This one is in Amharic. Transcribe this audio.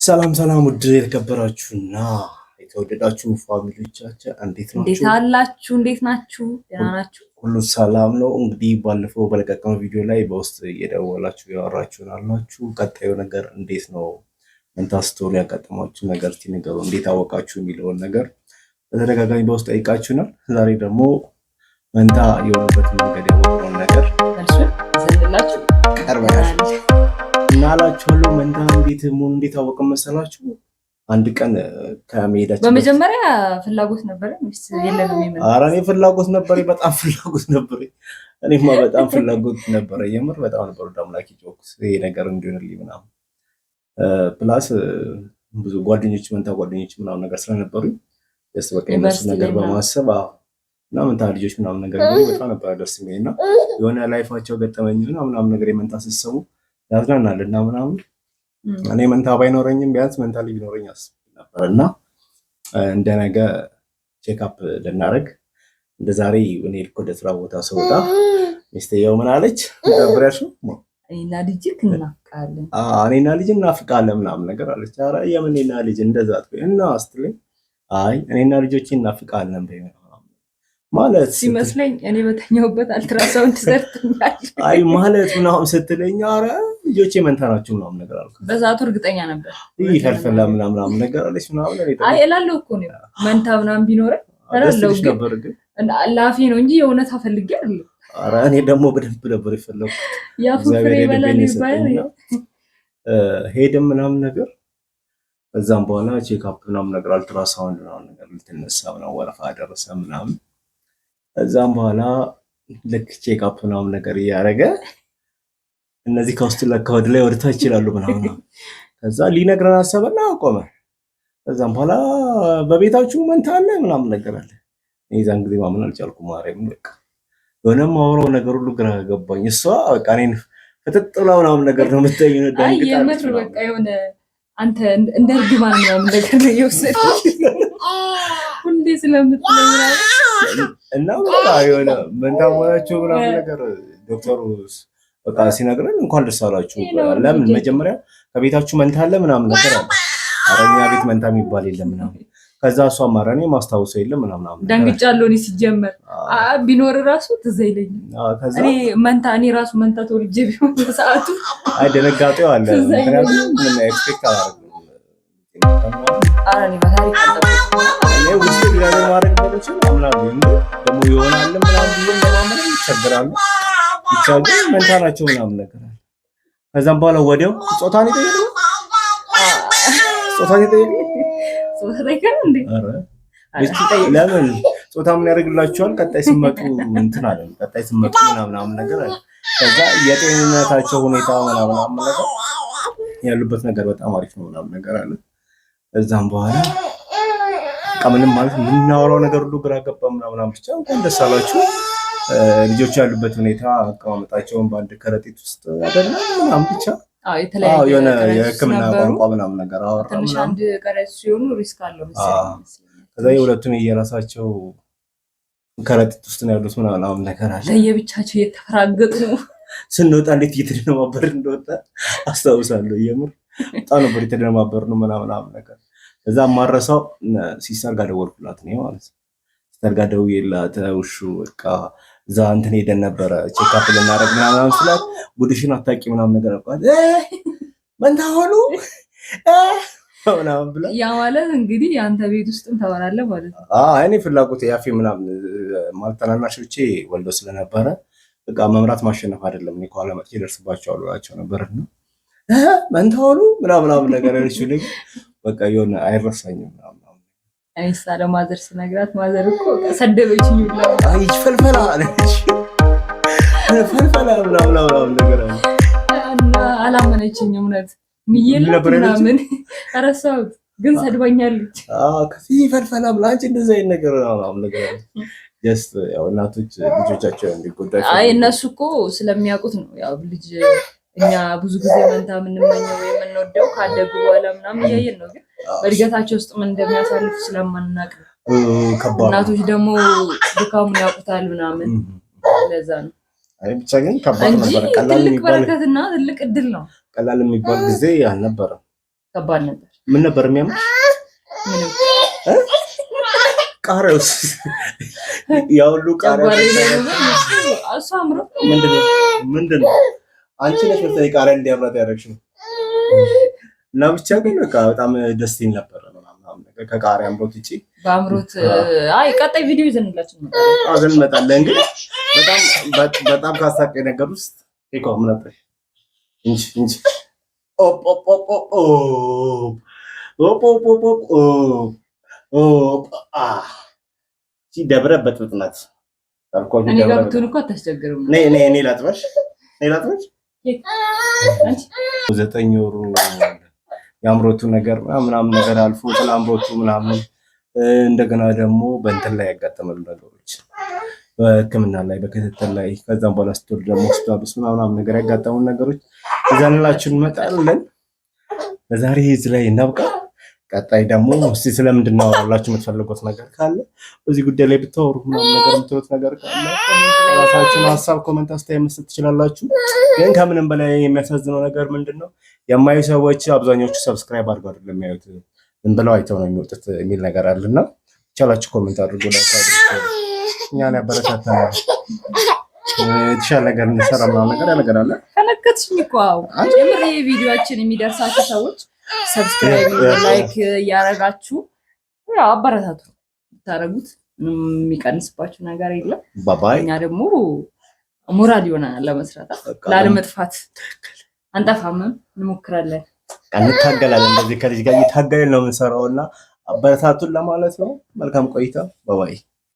ሰላም ሰላም ውድ የተከበራችሁና የተወደዳችሁ ፋሚሊዎቻችን እንዴት ናችሁ? እንዴት አላችሁ? እንዴት ናችሁ? ደህና ናችሁ? ሁሉ ሰላም ነው። እንግዲህ ባለፈው በለቀቀው ቪዲዮ ላይ በውስጥ እየደወላችሁ ያወራችሁን አላችሁ። ቀጣዩ ነገር እንዴት ነው? መንታ ስቶሪ ያጋጠማችሁ ነገር እስቲ ንገሩ፣ እንዴት አወቃችሁ የሚለውን ነገር በተደጋጋሚ በውስጥ ጠይቃችሁናል። ዛሬ ደግሞ መንታ የሆነበት መንገድ ያወቅነውን ነገር መልሱን ይዘንላችሁ ቀርበናል እና አላችኋለሁ። መንታ እንዴት አወቅን መሰላችሁ? አንድ ቀን ከመሄዳችን በመጀመሪያ ፍላጎት ነበረ ወይስ የለንም? ይመጣ ኧረ እኔ ፍላጎት ነበረ፣ በጣም ፍላጎት ነበረ። እኔማ በጣም ፍላጎት ነበረ፣ የምር በጣም ነበር። ወደ አምላክ ጆክስ ይሄ ነገር እንዲሆንልኝ ምናምን ፕላስ ብዙ ጓደኞች መንታ ጓደኞች ምናምን ነገር ስለነበሩኝ ደስ በቃ የነሱ ነገር በማሰብ እና መንታ ልጆች ምናምን ነገር በጣም ነበር ደስ የሚለኝ እና የሆነ ላይፋቸው ገጠመኝ ምናምን ነገር የመንታ ሲሰሙ ያዝናናል እና ምናምን እኔ መንታ ባይኖረኝም ቢያንስ መንታ ልጅ ቢኖረኝ አስብ ነበር እና እንደ ነገ ቼክአፕ ልናደርግ እንደ ዛሬ እኔ ልክ ወደ ስራ ቦታ ስወጣ ሚስትየው ምን አለች? ደብረሽ እኔና ልጅ እናፍቃለን እኔና ልጅ እናፍቃለን ምናምን ነገር አለች። ኧረ የምንና ልጅ እንደዛ እና ስትለኝ አይ እኔና ልጆቼ እናፍቃለን በይ ማለት ሲመስለኝ እኔ በተኛውበት አልትራሳውንድ ሰርተኛል አይ ማለት ምናምን ስትለኝ ኧረ ልጆቼ መንታ ናቸው ምናምን ነገር አልኩ። በዛቱ እርግጠኛ ነበር። ይሄ ፈልፈላ ምናምን ነገር አለች ምናምን አይ እላለሁ እኮ ነው መንታ ምናምን ቢኖረኝ እላለሁ ነበር ግን ላፊ ነው እንጂ የእውነት አፈልጌ አይደለም። ኧረ እኔ ደግሞ በደንብ ነበር የፈለኩት። ያ ፍቅሬ ይበላል ይባላል ሄድም ምናምን ነገር ከዛም በኋላ ቼክአፕ ምናምን ነገር አልትራሳውንድ ምናምን ነገር ልትነሳ ምናምን ወረፋ ደረሰ ምናምን ከዛም በኋላ ልክ ቼክአፕ ምናምን ነገር እያደረገ እነዚህ ከውስጥ ለካ ወደ ላይ ወደ ታች ይላሉ ምናምን ከዛ ሊነግረን አሰበና አቆመ። ከዛም በኋላ በቤታችሁ መንታ አለ ምናምን ነገር አለ። እዛን ጊዜ ማመን አልቻልኩም። ማርያም በቃ የሆነም አወራው ነገር ሁሉ ግራ ገባኝ። እሷ በቃ እኔን ፍጥጥላ ምናምን ነገር ነው የምትጠይኝ። ደንግጣ የምር በቃ የሆነ አንተ እንደ እርግማን ምናምን ነገር ነው የወሰደች ሁሌ ስለምትለኝ እና በቃ የሆነ መንታ መሆናችሁ ምናምን ነገር ዶክተሩ በቃ ሲነግረን እንኳን ደስ አላችሁ። ለምን መጀመሪያ ከቤታችሁ መንታ አለ ምናምን ነገር አለ። ኧረ እኛ ቤት መንታ የሚባል የለም ምናምን። ከዛ እሷ ማራኔ ማስታወሰው የለም ምናምን ደንግጫለሁ። እኔ ሲጀመር ቢኖር ራሱ ትዝ አይለኝም። እኔ መንታ እኔ ራሱ መንታ ተወልጄ ቢሆን በሰዓቱ አይ ደነጋጤው አለ። ምክንያቱም ምን ኤክስፔክት አላደረግም። አራኒ በታሪክ እኔ ውስጥ ቢላለ ማድረግ እንደምችል አምናለሁ። ደግሞ ይሆናል ምናምን ብዬ ለማመን ይቸግራሉ። ብቻ ግን መንታ ናቸው ምናምን ነገር አለ። ከዛም በኋላ ወዲያው ጾታን ይጠይቃል። እንዴ? ኧረ ለምን ጾታ ምን ያደርግላችኋል? ቀጣይ ሲመጡ እንትን አለ። ቀጣይ ሲመጡ ምናምን ነገር አለ። ከዛ የጤንነታቸው ሁኔታ ምናምን ነገር ያሉበት ነገር በጣም አሪፍ ነው ምናምን ነገር አለ። እዛም በኋላ ምንም ማለት የምናወራው ነገር ሁሉ ግራ ገባ ምናምን ብቻ እንኳን ደስ አላችሁ። ልጆች ያሉበት ሁኔታ አቀማመጣቸውን በአንድ ከረጢት ውስጥ አይደለም ምናምን ብቻ የተለያየ የሆነ የሕክምና ቋንቋ ምናምን ነገር አወራ ትንሽ አንድ ከረጢት ሲሆኑ ሪስክ አለው መሰለኝ። ከዛ የሁለቱም የራሳቸው ከረጢት ውስጥ ነው ያሉት ምናምን ነገር አለ። ለየብቻቸው እየተፈራገጡ ነው። ስንወጣ እንዴት እየተደነባበር እንደወጣ አስታውሳለሁ። የምር በጣም ነበር የተደነባበር ነው ምናምን ነገር። ከዛ ማረሳው ሲስተር ጋር ደወልኩላት ነው ማለት ነው። ሲስተር ጋር ደውዬላት ውሹ በቃ እዛ እንትን ሄደን ነበረ ቼክአፕ ልናደርግ ምናምን ስላት ጉድሽን አታውቂ ምናምን ነገር አልኳት። መንታ ሆኑ ምናምን ብላ ያ ማለት እንግዲህ አንተ ቤት ውስጥም ታወራለህ ማለት ነው። እኔ ፍላጎት ያፌ ምናምን ማለት ታናናሾቼ ወልዶ ስለነበረ በቃ መምራት ማሸነፍ አይደለም። እኔ ከኋላ መጥቼ ደርስባቸዋለሁ እላቸው ነበርና መንታ ሆኑ ምናምን ነገር ያለችው ልጅ በቃ የሆነ አይረሳኝም ምናምን አይሳ ለማዘር ስነግራት ማዘር እኮ ሰደበችኝ ይላል። አይ ፈልፈላ አለች ፈልፈላ ምናምን ነገር አለ እና አላመነችኝም። እውነት ምየላት ምናምን አረሳሁት ግን ሰድባኛለች። ከዚህ ፈልፈላ ብላንቺ እንደዛ አይነት ነገር ምናምን ነገር አለ። ጀስት ያው እናቶች ልጆቻቸው እንዲጎዳ አይ እነሱ እኮ ስለሚያውቁት ነው። ያው ልጅ እኛ ብዙ ጊዜ መንታ የምንመኘው የምንወደው ካደጉ በኋላ ምናምን እያየን ነው። ግን በእድገታቸው ውስጥ ምን እንደሚያሳልፍ ስለማናውቅ ነው። እናቶች ደግሞ ድካሙን ያውቁታል ምናምን ለዛ ነው። አይ ብቻ ግን ከባድ ነበር። ቀላል የሚባል በረከትና ትልቅ እድል ነው። ቀላል የሚባል ጊዜ አልነበረም። ከባድ ነበር። ምን ነበር የሚያምር? ቃሪያውስ ያው ሁሉ ቃሪያ ምንድነው? አንቺ ነሽ መሰለኝ ቃሪያ እንዲያምራት ያደረግሽው። እና ብቻ ግን በቃ በጣም ደስ ይል ነበር ምናምን ነገር ከቃሪያ አምሮት ውጪ በአምሮት ቀጣይ ቪዲዮ ይዘንላችሁ እንመጣለን። ግን በጣም ካሳቀኝ ነገር ውስጥ ምን ነበር? እንጂ ደብረ በጥብጥናት እኔ ጋር ብትሆን እኮ አታስቸግርም። እኔ ላጥበሽ 9 ወሩ የአምሮቱ ነገር ምናምን ነገር አልፎ አምሮቱ ምናምን እንደገና ደግሞ በእንትን ላይ ያጋጠመሉ ነገሮች በሕክምና ላይ በክትትል ላይ ከዛም በኋላ ስትወልድ ደግሞ ሆስፒታል ውስጥ ምናምን ነገር ያጋጠሙን ነገሮች ይዘንላችሁ እንመጣለን። ለዛሬ እዚህ ላይ እናብቃ። ቀጣይ ደግሞ እስቲ ስለምንድን ነው አወራላችሁ የምትፈልጉት ነገር ካለ በዚህ ጉዳይ ላይ ብታወሩ ምናምን ነገር የምትሉት ነገር ካለ ራሳችሁን ሀሳብ ኮሜንት አስተያየት መስጠት ትችላላችሁ። ግን ከምንም በላይ የሚያሳዝነው ነገር ምንድነው የማዩ ሰዎች አብዛኞቹ ሰብስክራይብ አድርገው አይደለም የሚያዩት ዝም ብለው አይተው ነው የሚወጡት የሚል ነገር አለና ቻላችሁ ኮሜንት አድርጉ። ላይክ አድርጉ። እኛን ያበረታታናል የተሻለ ነገር እንሰራ ምናምን ነገር ያነገራለ ከነከትሽኝ እኮ ጀምር የቪዲዮአችን የሚደርሳችሁ ሰዎች ሰብስክራይብ ላይክ እያረጋችሁ ያው አበረታቱ። ብታረጉት ምንም የሚቀንስባችሁ ነገር የለም። እኛ ደግሞ ሞራል ይሆናል ለመስራት ላለመጥፋት አንጠፋም፣ እንሞክራለን፣ እንታገላለን። እንደዚህ ከልጅ ጋር እየታገልን ነው የምንሰራውና አበረታቱን ለማለት ነው። መልካም ቆይታ። ባባይ